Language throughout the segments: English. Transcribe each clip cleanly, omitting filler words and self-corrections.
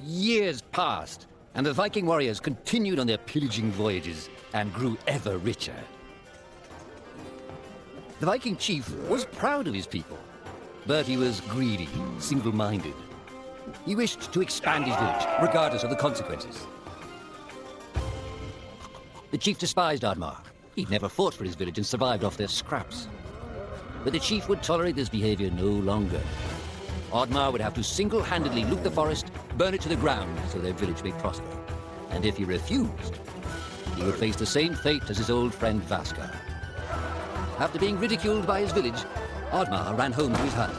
years passed, and the Viking warriors continued on their pillaging voyages and grew ever richer. The Viking chief was proud of his people, but he was greedy, single-minded. He wished to expand his village, regardless of the consequences. The chief despised Oddmar. He'd never fought for his village and survived off their scraps. But the chief would tolerate this behavior no longer. Oddmar would have to single-handedly loot the forest, burn it to the ground so their village may prosper. And if he refused, he would face the same fate as his old friend Vaska. After being ridiculed by his village, Oddmar ran home to his hut.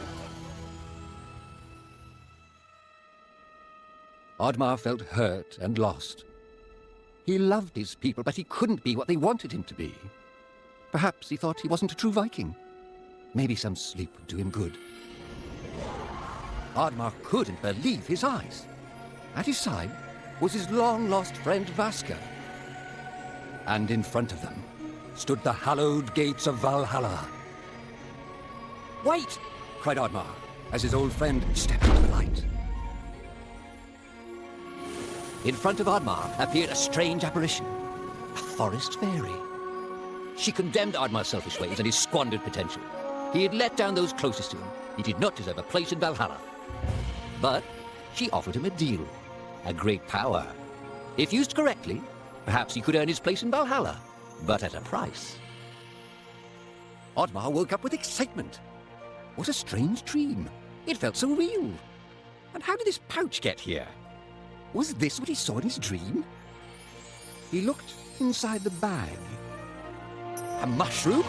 Oddmar felt hurt and lost. He loved his people, but he couldn't be what they wanted him to be. Perhaps he thought he wasn't a true Viking. Maybe some sleep would do him good. Oddmar couldn't believe his eyes. At his side was his long-lost friend Vaska. And in front of them stood the hallowed gates of Valhalla. "Wait!" cried Oddmar, as his old friend stepped into the light. In front of Oddmar appeared a strange apparition, a forest fairy. She condemned Oddmar's selfish ways and his squandered potential. He had let down those closest to him. He did not deserve a place in Valhalla. But she offered him a deal, a great power. If used correctly, perhaps he could earn his place in Valhalla, but at a price. Oddmar woke up with excitement. What a strange dream. It felt so real. And how did this pouch get here? Was this what he saw in his dream? He looked inside the bag. A mushroom?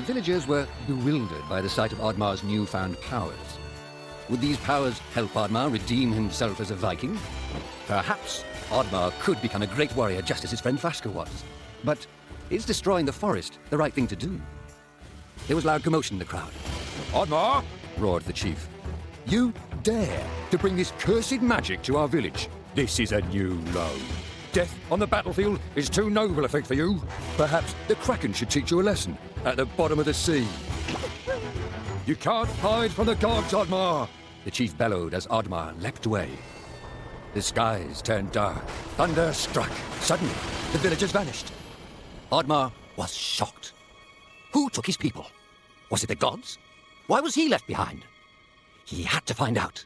villagers were bewildered by the sight of Oddmar's newfound powers. Would these powers help Oddmar redeem himself as a Viking? Perhaps Oddmar could become a great warrior just as his friend Vaska was. But is destroying the forest the right thing to do? There was loud commotion in the crowd. Oddmar! Roared the chief. You dare to bring this cursed magic to our village? This is a new low. Death on the battlefield is too noble a fate for you. Perhaps the Kraken should teach you a lesson at the bottom of the sea. You can't hide from the gods, Oddmar! The chief bellowed as Oddmar leapt away. The skies turned dark. Thunder struck. Suddenly, the villagers vanished. Oddmar was shocked. Who took his people? Was it the gods? Why was he left behind? He had to find out.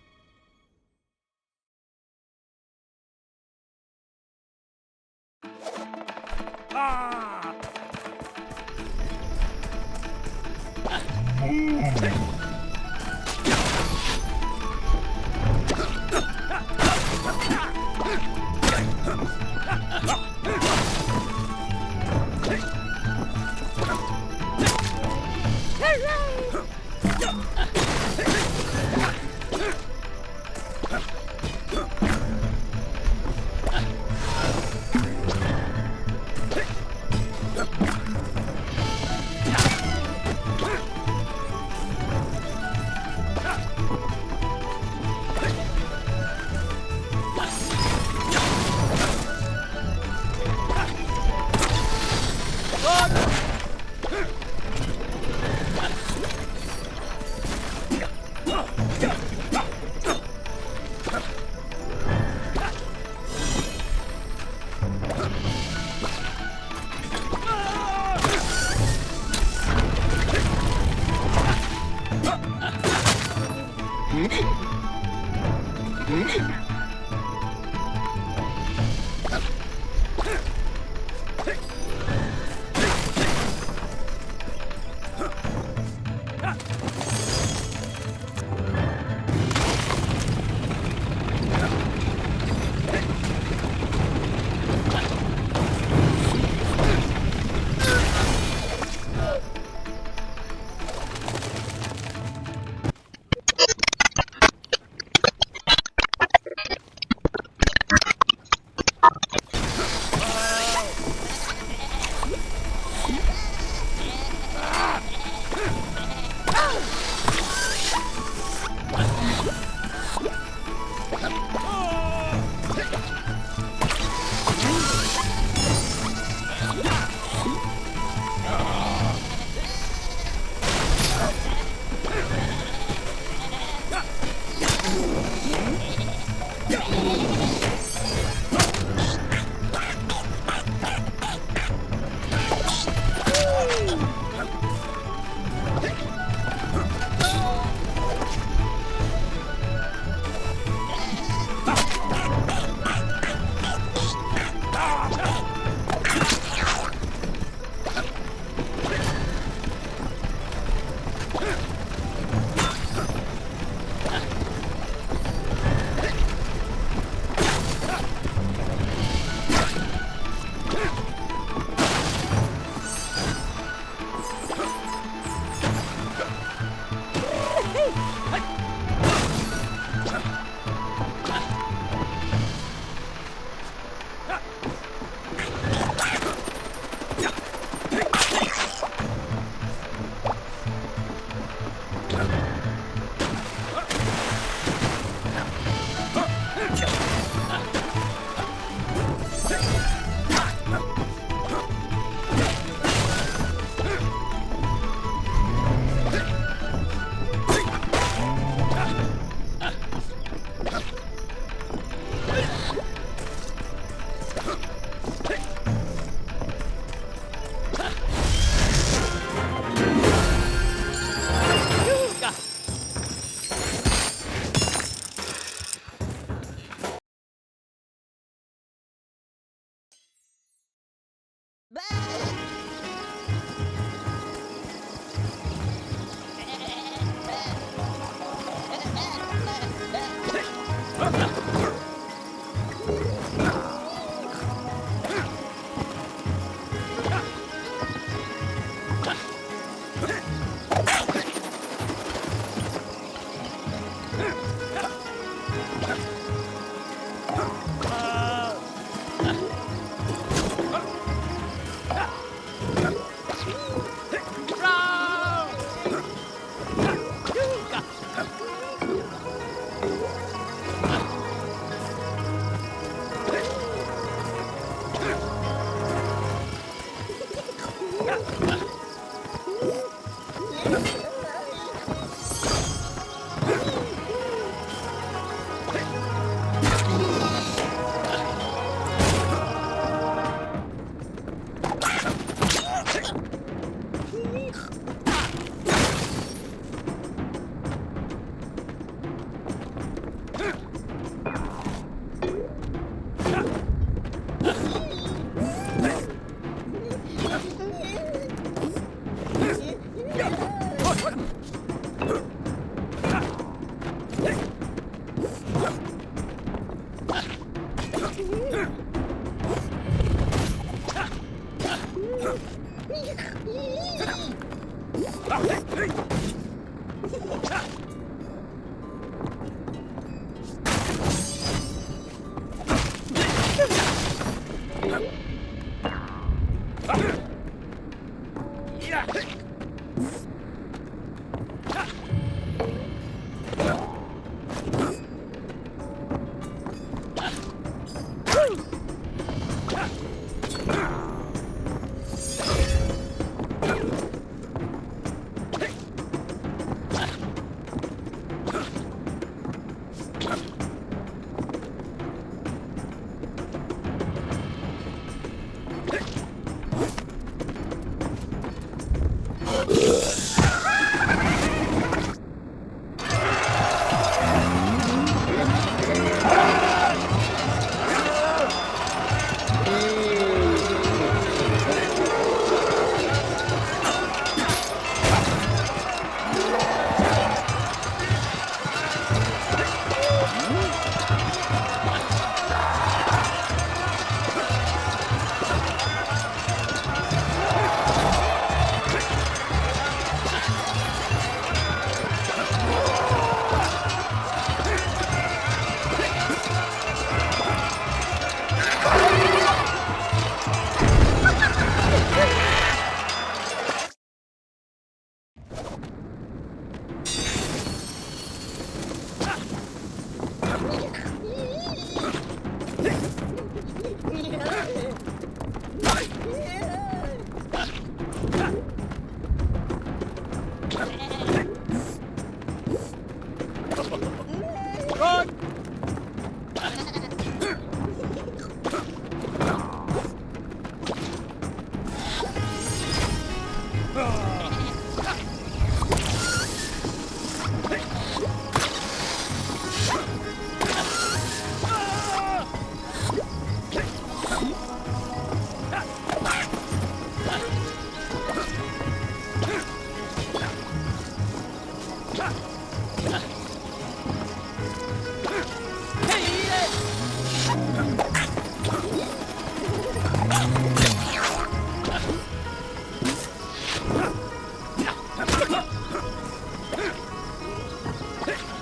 Run!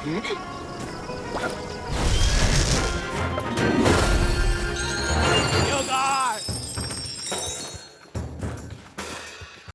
Hmm?